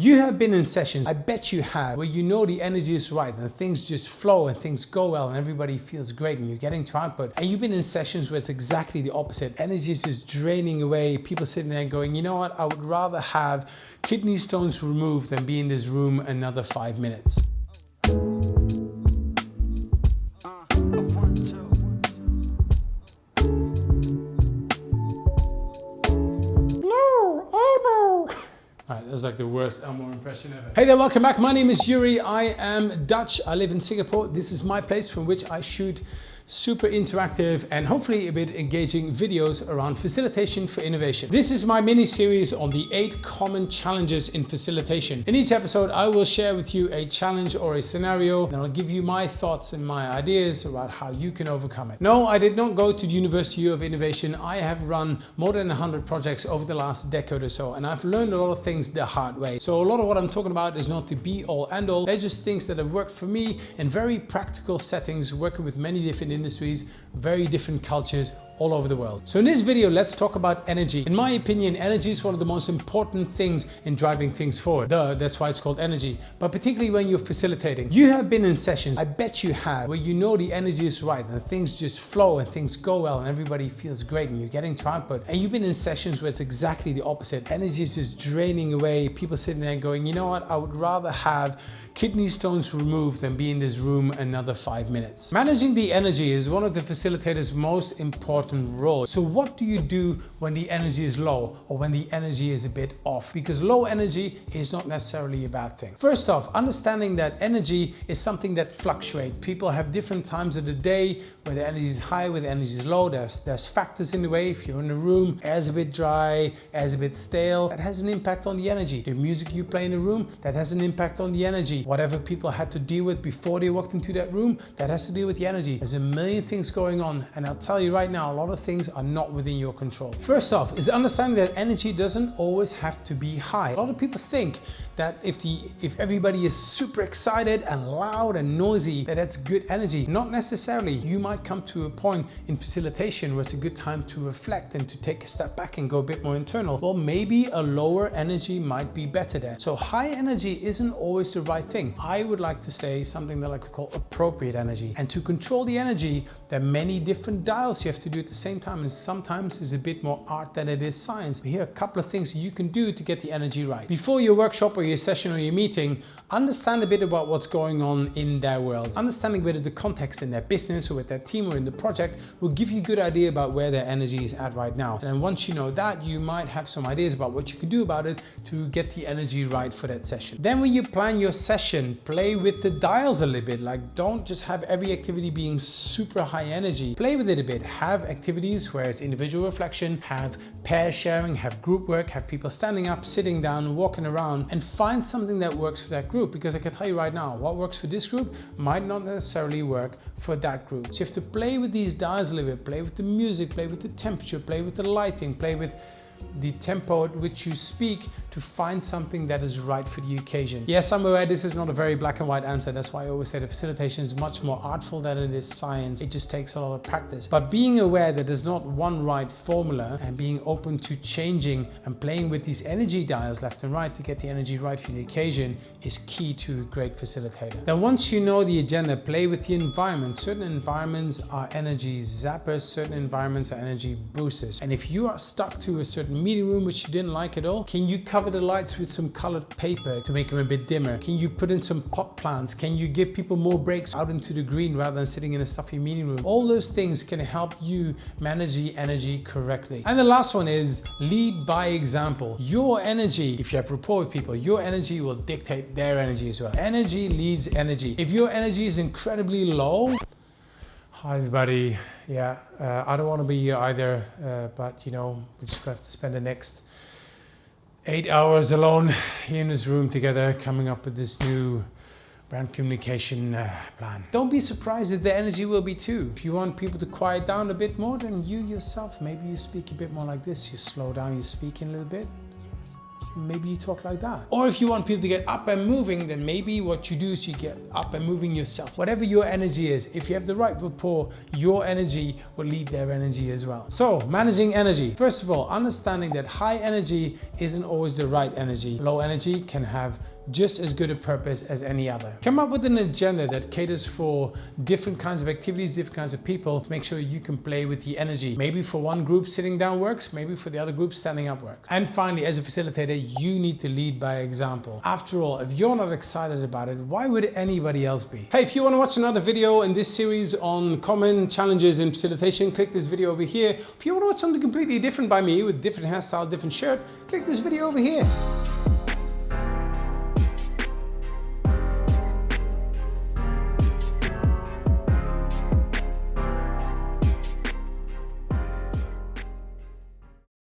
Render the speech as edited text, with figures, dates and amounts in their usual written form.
You have been in sessions, I bet you have, where you know the energy is right and things just flow and things go well and everybody feels great and you're getting to output. And you've been in sessions where it's exactly the opposite. Energy is just draining away. People sitting there going, you know what, I would rather have kidney stones removed than be in this room another 5 minutes. Alright, that was like the worst Elmo impression ever. Hey there, welcome back. My name is Yuri. I am Dutch. I live in Singapore. This is my place from which I shoot super interactive and hopefully a bit engaging videos around facilitation for innovation. This is my mini series on the 8 common challenges in facilitation. In each episode, I will share with you a challenge or a scenario, and I'll give you my thoughts and my ideas about how you can overcome it. No, I did not go to the University of Innovation. I have run more than 100 projects over the last decade or so, and I've learned a lot of things the hard way. So a lot of what I'm talking about is not the be all end all. They're just things that have worked for me in very practical settings, working with many different industries, very different cultures all over the world. So in this video, let's talk about energy. In my opinion, energy is one of the most important things in driving things forward. That's why it's called energy. But particularly when you're facilitating. You have been in sessions, I bet you have, where you know the energy is right and things just flow and things go well and everybody feels great and you're getting to output. And you've been in sessions where it's exactly the opposite. Energy is just draining away. People sitting there going, you know what, I would rather have kidney stones removed than be in this room another 5 minutes. Managing the energy is one of the facilitator's most important roles. So what do you do when the energy is low or when the energy is a bit off? Because low energy is not necessarily a bad thing. First off, understanding that energy is something that fluctuates. People have different times of the day where the energy is high, where the energy is low. There's factors in the way. If you're in a room, air's a bit dry, air's a bit stale, that has an impact on the energy. The music you play in the room, that has an impact on the energy. Whatever people had to deal with before they walked into that room, that has to deal with the energy. There's a million things going on, and I'll tell you right now, a lot of things are not within your control. First off is understanding that energy doesn't always have to be high. A lot of people think that if everybody is super excited and loud and noisy, that's good energy. Not necessarily. You might come to a point in facilitation where it's a good time to reflect and to take a step back and go a bit more internal. Well, maybe a lower energy might be better there. So high energy isn't always the right thing. I would like to say something that I like to call appropriate energy. And to control the energy, there are many different dials you have to do at the same time, and sometimes it's a bit more art than it is science. Here are a couple of things you can do to get the energy right. Before your workshop or your session or your meeting, understand a bit about what's going on in their world. Understanding a bit of the context in their business or with their team or in the project will give you a good idea about where their energy is at right now. And then once you know that, you might have some ideas about what you can do about it to get the energy right for that session. Then when you plan your session, play with the dials a little bit. Like, don't just have every activity being super high energy. Play with it a bit. Have activities where it's individual reflection, have pair sharing, have group work, have people standing up, sitting down, walking around, and find something that works for that group. Because I can tell you right now, what works for this group might not necessarily work for that group. So you have to play with these dials a little bit, play with the music, play with the temperature, play with the lighting, play with the tempo at which you speak to find something that is right for the occasion. Yes, I'm aware this is not a very black and white answer. That's why I always say the facilitation is much more artful than it is science. It just takes a lot of practice. But being aware that there's not one right formula and being open to changing and playing with these energy dials left and right to get the energy right for the occasion is key to a great facilitator. Then once you know the agenda, play with the environment. Certain environments are energy zappers, certain environments are energy boosters. And if you are stuck to a certain meeting room which you didn't like at all, can you cover the lights with some colored paper to make them a bit dimmer? Can you put in some pot plants? Can you give people more breaks out into the green rather than sitting in a stuffy meeting room? All those things can help you manage the energy correctly. And the last one is lead by example. Your energy, if you have rapport with people, your energy will dictate their energy as well. Energy leads energy. If your energy is incredibly low, hi everybody, yeah, I don't want to be here either, but you know, we just have to spend the next 8 hours alone here in this room together coming up with this new brand communication plan. Don't be surprised if the energy will be too. If you want people to quiet down a bit more, then you yourself, maybe you speak a bit more like this. You slow down your speaking a little bit. maybe you talk like that. Or if you want people to get up and moving, then maybe what you do is you get up and moving yourself. Whatever your energy is, if you have the right rapport, your energy will lead their energy as well. So managing energy. First of all, understanding that high energy isn't always the right energy. Low energy can have just as good a purpose as any other. Come up with an agenda that caters for different kinds of activities, different kinds of people, to make sure you can play with the energy. Maybe for one group sitting down works, maybe for the other group standing up works. And finally, as a facilitator, you need to lead by example. After all, if you're not excited about it, why would anybody else be? Hey, if you want to watch another video in this series on common challenges in facilitation, click this video over here. If you want to watch something completely different by me with different hairstyle, different shirt, click this video over here.